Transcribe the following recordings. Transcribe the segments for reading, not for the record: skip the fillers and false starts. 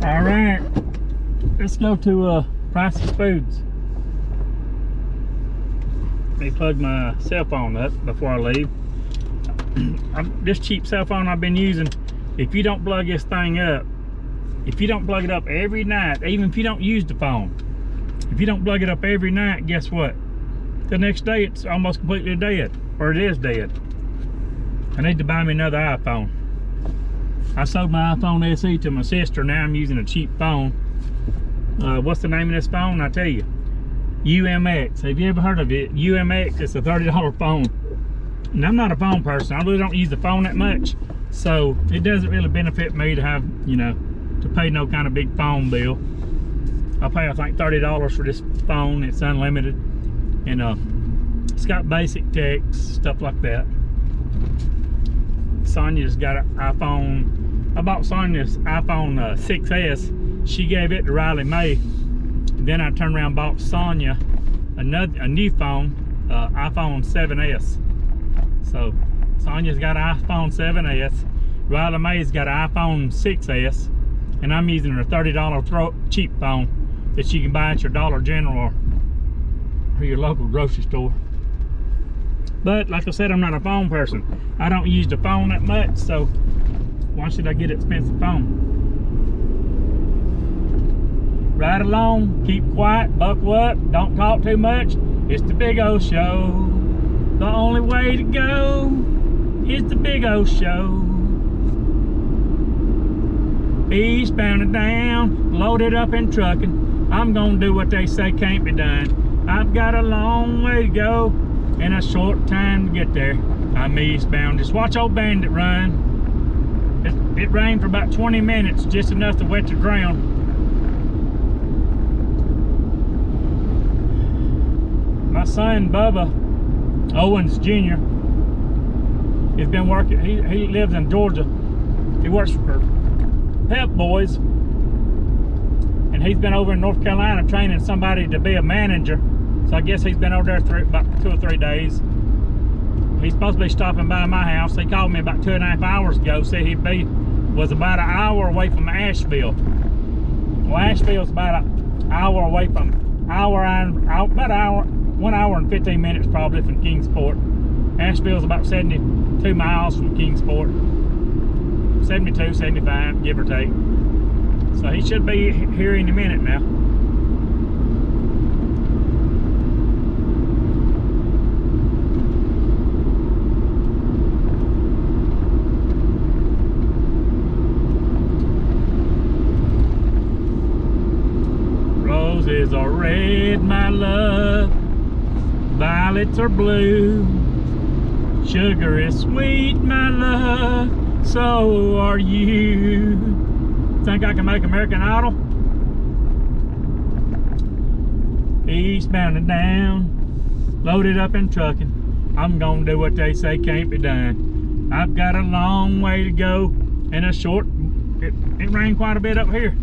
All right, let's go to Price's Foods. Let me plug my cell phone up before I leave. This cheap cell phone I've been using, if you don't plug this thing up, if you don't plug it up every night, even if you don't use the phone, if you don't plug it up every night, guess what? The next day it's almost completely dead, or it is dead. I need to buy me another iPhone. I sold my iPhone SE to my sister. Now I'm using a cheap phone. What's the name of this phone? I'll tell you. UMX. Have you ever heard of it? UMX. It's a $30 phone. And I'm not a phone person. I really don't use the phone that much. So it doesn't really benefit me to have, you know, to pay no kind of big phone bill. I'll pay, I think, $30 for this phone. It's unlimited. And it's got basic text, stuff like that. Sonia's got an iPhone. I bought Sonia's iPhone 6S. She gave it to Riley May. Then I turned around and bought Sonia a new phone, iPhone 7S. So Sonia's got an iPhone 7S. Riley May's got an iPhone 6S. And I'm using her $30 cheap phone that you can buy at your Dollar General or your local grocery store. But like I said, I'm not a phone person. I don't use the phone that much, so why should I get an expensive phone? Ride along, keep quiet, buckle up, don't talk too much. It's the Big O Show. The only way to go is the Big O Show. Eastbound and down, loaded up and trucking. I'm gonna do what they say can't be done. I've got a long way to go and a short time to get there. I'm eastbound. Just watch old Bandit run. It rained for about 20 minutes, just enough to wet the ground. My son Bubba Owens Jr. has been working. He lives in Georgia. He works for Pep Boys, and he's been over in North Carolina training somebody to be a manager. So I guess he's been over there for about 2 or 3 days. He's supposed to be stopping by my house. He called me about 2.5 hours ago, said was about an hour away from Asheville. Well, Asheville's about an hour away from, about 1 hour and 15 minutes probably from Kingsport. Asheville's about 72 miles from Kingsport. 72, 75, give or take. So he should be here any minute now. Roses are red, my love. Violets are blue. Sugar is sweet, my love. So are you. Think I can make American Idol? Eastbound and down, loaded up and trucking. I'm gonna do what they say can't be done. I've got a long way to go and a short. It rained quite a bit up here.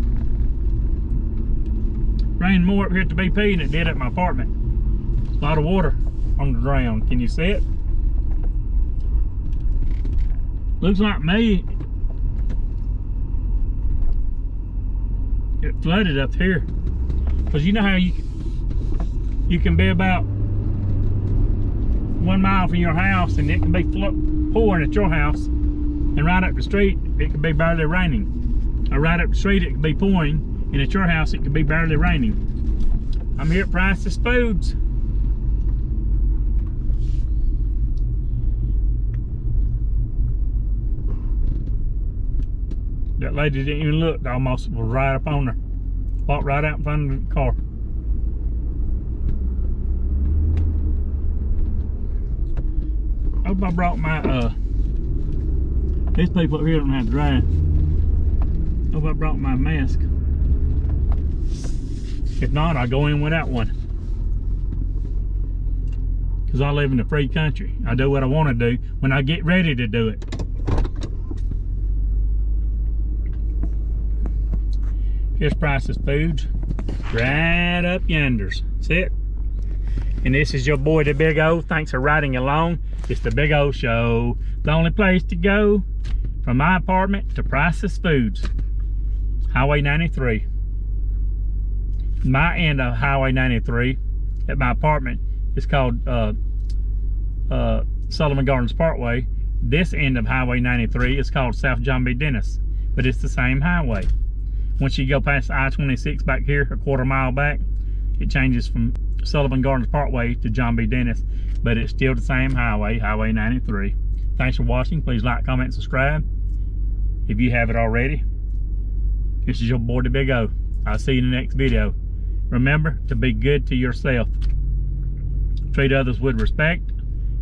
Rained more up here at the BP than it did at my apartment. A lot of water on the ground. Can you see it? Looks like me, it flooded up here. Because you know how you can be about 1 mile from your house and it can be pouring at your house, and right up the street it could be barely raining. Or right up the street it could be pouring, and at your house it could be barely raining. I'm here at Price's Foods. That lady didn't even look, almost was right up on her. Walked right out in front of the car. I hope I brought my, these people up here don't have to drive. I hope I brought my mask. If not, I'll go in without one. Because I live in a free country. I do what I want to do when I get ready to do it. Here's Price's Foods, right up yonders. See it? And this is your boy, the Big O. Thanks for riding along. It's the Big O Show. The only place to go from my apartment to Price's Foods. Highway 93. My end of Highway 93 at my apartment is called Sullivan Gardens Parkway. This end of Highway 93 is called South John B. Dennis, but it's the same highway. Once you go past I-26 back here, a quarter mile back, it changes from Sullivan Gardens Parkway to John B. Dennis, but it's still the same highway, Highway 93. Thanks for watching. Please like, comment, subscribe if you haven't already. This is your boy, the Big O. I'll see you in the next video. Remember to be good to yourself. Treat others with respect.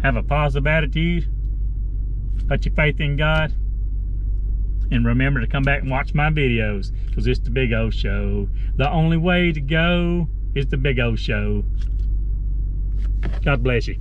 Have a positive attitude. Put your faith in God. And remember to come back and watch my videos, because it's the Big O Show. The only way to go is the Big O Show. God bless you.